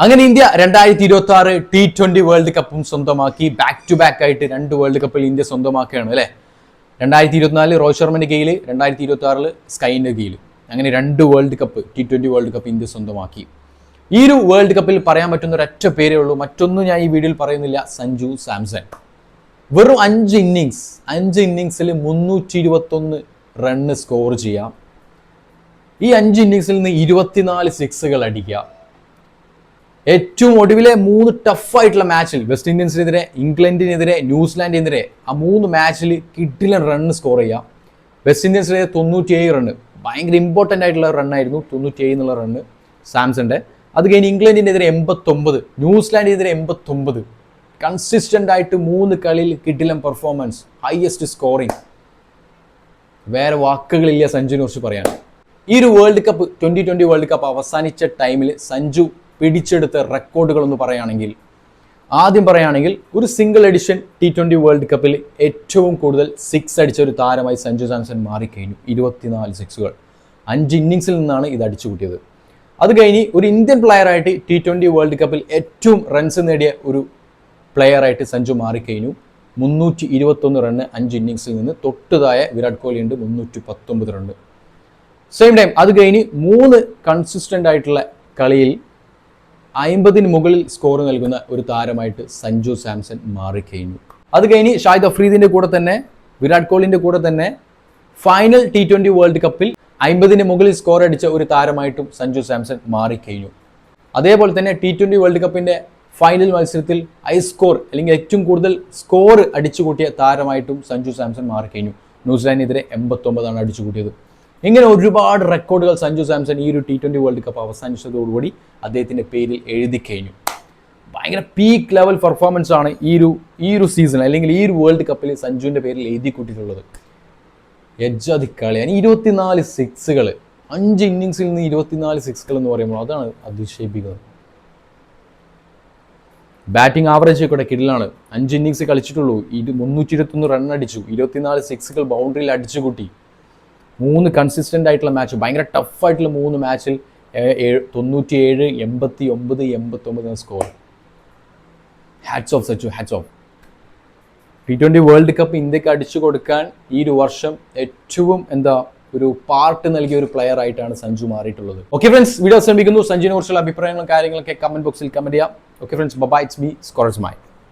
അങ്ങനെ India 2026 T20 world കപ്പും സ്വന്തമാക്കി. ബാക്ക് ടു ബാക്ക് ആയിട്ട് 2 വേൾഡ് കപ്പിൽ ഇന്ത്യ സ്വന്തമാക്കുകയാണ് അല്ലേ. 2024 രോഹിത് ശർമ്മന്റെ കീഴിൽ, 2026 സ്കൈന്റെ കീഴിൽ. അങ്ങനെ 2 world cup T20 world cup India സ്വന്തമാക്കി. ഈ ഒരു വേൾഡ് കപ്പിൽ പറയാൻ പറ്റുന്ന ഒരൊറ്റ പേരേ ഉള്ളൂ, മറ്റൊന്നും ഞാൻ ഈ വീഡിയോയിൽ പറയുന്നില്ല, സഞ്ജു സാംസൺ. വെറും 5 ഇന്നിങ്സിൽ 321 റണ്ണ് സ്കോർ ചെയ്യാം. ഈ 5 ഇന്നിങ്സിൽ നിന്ന് 24 സിക്സുകൾ അടിക്കുക. ഏറ്റവും ഒടുവിലെ 3 ടഫായിട്ടുള്ള മാച്ചിൽ വെസ്റ്റ് ഇൻഡീസിനെതിരെ, ഇംഗ്ലണ്ടിനെതിരെ, ന്യൂസിലാൻഡിനെതിരെ ആ 3 മാച്ചിൽ കിഡിലൻ റണ്ണ് സ്കോർ ചെയ്യാം. വെസ്റ്റ് ഇൻഡീസിനെതിരെ 97 റണ്ണ്, ഭയങ്കര ഇമ്പോർട്ടൻ്റ് ആയിട്ടുള്ള റണ്ണായിരുന്നു 97 എന്നുള്ള റണ്ണ് സാംസന്റെ. അത് കഴിഞ്ഞ് ഇംഗ്ലണ്ടിനെതിരെ 89, ന്യൂസിലാൻഡിനെതിരെ 89. കൺസിസ്റ്റൻ്റ് ആയിട്ട് 3 കളിയിൽ കിഡിലൻ പെർഫോമൻസ്, ഹയസ്റ്റ് സ്കോറിങ്. വേറെ വാക്കുകളില്ല സഞ്ജുവിനെ കുറിച്ച് പറയാൻ. ഈ ഒരു വേൾഡ് കപ്പ് 2020 വേൾഡ് കപ്പ് അവസാനിച്ച ടൈമിൽ സഞ്ജു പിടിച്ചെടുത്ത റെക്കോർഡുകളൊന്ന് പറയുകയാണെങ്കിൽ ഒരു സിംഗിൾ എഡിഷൻ T20 വേൾഡ് കപ്പിൽ ഏറ്റവും കൂടുതൽ 6 അടിച്ച ഒരു താരമായി സഞ്ജു സാംസൺ മാറിക്കഴിഞ്ഞു. 24 സിക്സുകൾ 5 ഇന്നിങ്സിൽ നിന്നാണ് ഇത് അടിച്ചു കൂട്ടിയത്. അത് കഴിഞ്ഞ് ഒരു ഇന്ത്യൻ പ്ലെയറായിട്ട് T20 വേൾഡ് കപ്പിൽ ഏറ്റവും റൺസ് നേടിയ ഒരു പ്ലെയറായിട്ട് സഞ്ജു മാറിക്കഴിഞ്ഞു. 321 റണ്ണ് 5 ഇന്നിങ്സിൽ നിന്ന്. തൊട്ടുതായ വിരാട് കോഹ്ലി ഉണ്ട് 319 റണ്ണ്. സെയിം ടൈം അത് കഴിഞ്ഞ് 3 കൺസിസ്റ്റൻ്റ് ആയിട്ടുള്ള കളിയിൽ 50-ന് മുകളിൽ സ്കോർ നൽകുന്ന ഒരു താരമായിട്ട് സഞ്ജു സാംസൺ മാറിക്കഴിഞ്ഞു. അത് കഴിഞ്ഞ് ഷാഹിദ് അഫ്രീദിന്റെ കൂടെ തന്നെ, വിരാട് കോഹ്ലിന്റെ കൂടെ തന്നെ ഫൈനൽ T20 വേൾഡ് കപ്പിൽ 50-ന് മുകളിൽ സ്കോർ അടിച്ച ഒരു താരമായിട്ടും സഞ്ജു സാംസൺ മാറിക്കഴിഞ്ഞു. അതേപോലെ തന്നെ T20 വേൾഡ് കപ്പിന്റെ ഫൈനൽ മത്സരത്തിൽ ഹൈ സ്കോർ അല്ലെങ്കിൽ ഏറ്റവും കൂടുതൽ സ്കോർ അടിച്ചുകൂട്ടിയ താരമായിട്ടും സഞ്ജു സാംസൺ മാറിക്കഴിഞ്ഞു. ന്യൂസിലാൻഡിനെതിരെ 89 അടിച്ചുകൂട്ടിയത്. ഇങ്ങനെ ഒരുപാട് റെക്കോർഡുകൾ സഞ്ജു സാംസൺ ഈ ഒരു T20 വേൾഡ് കപ്പ് അവസാനിച്ചതോടുകൂടി അദ്ദേഹത്തിൻ്റെ പേരിൽ എഴുതി കഴിഞ്ഞു. ഭയങ്കര പീക്ക് ലെവൽ പെർഫോമൻസ് ആണ് ഈ ഒരു സീസൺ അല്ലെങ്കിൽ ഈ ഒരു വേൾഡ് കപ്പിൽ സഞ്ജുവിൻ്റെ പേരിൽ എഴുതി കൂട്ടിയിട്ടുള്ളത്. എജ്ജാതി കളിയാണ്. 24 സിക്സുകൾ 5 ഇന്നിങ്സിൽ നിന്ന് 24 സിക്സുകൾ എന്ന് പറയുമ്പോൾ അതാണ് അതിശയിപ്പിക്കുന്നത്. ബാറ്റിംഗ് ആവറേജ് കൂടെ കിടിലാണ്. 5 ഇന്നിങ്സ് കളിച്ചിട്ടുള്ളൂ, 321 റൺ അടിച്ചു, 24 സിക്സുകൾ ബൗണ്ടറിയിൽ അടിച്ചു കൂട്ടി. 3 കൺസിസ്റ്റൻ്റ് ആയിട്ടുള്ള മാച്ച്, ഭയങ്കര ടഫായിട്ടുള്ള 3 മാച്ചിൽ 97, 89, 89 score. Hats off Sachu, hats off. T20 world cup ഇന്ത്യക്ക് അടിച്ചു കൊടുക്കാൻ ഈ ഒരു വർഷം ഏറ്റവും ഒരു പാർട്ട് നൽകിയ ഒരു പ്ലെയർ ആയിട്ടാണ് സഞ്ജു മാറിയിട്ടുള്ളത്. ഓക്കെ ഫ്രണ്ട്സ്, വീഡിയോ ശ്രമിക്കുന്നു. സഞ്ജുവിനെ കുറിച്ചുള്ള അഭിപ്രായങ്ങളും കാര്യങ്ങളൊക്കെ കമന്റ് ബോക്സിൽ കമന്റ് ചെയ്യാം. Okay friends, bye, it's me scorers my.